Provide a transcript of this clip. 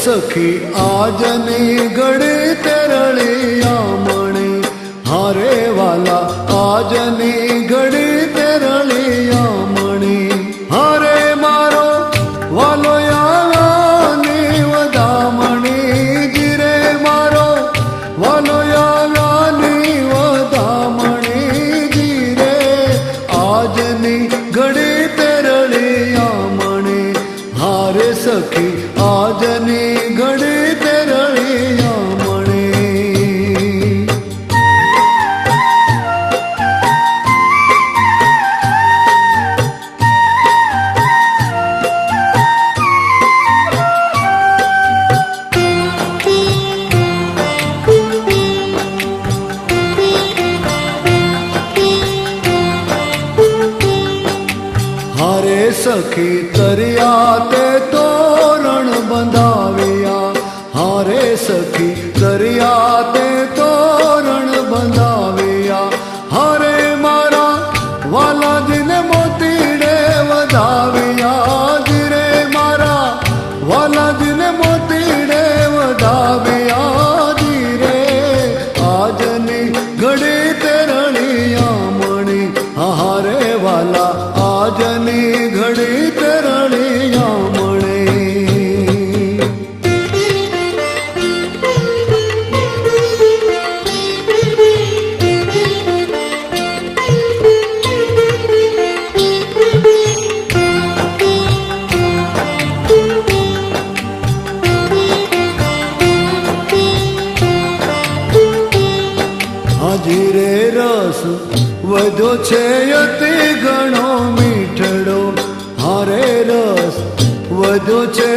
सखी आजनी घड़ी तेरलिया मणे हारे वाला आजनी घड़ी तेरलिया मणे हारे मारो वालो यानी वदामणी गिरे मारो वालो यानी वदामणी गिरे आजनी घड़ी तेरलिया मणे हारे सखी आजनी घड़ी तेरलिया मणे हारे सखी तरिया ते तोरण बंधाविया हारे सखी तरिया ते तोरण बंधाविया हारे मारा वाला दिन मोतीड़े वधाविया जिरे मारा वाला दिन मोतीड़े वधाविया जिरे आजनी घड़ी तेरलिया मणी हारे वाला आजनी घड़ी तेरलिया मणे हाजीरे रस વધ્યો છે અતિ ઘણો મીઠડો હારે રસ વધ્યો છે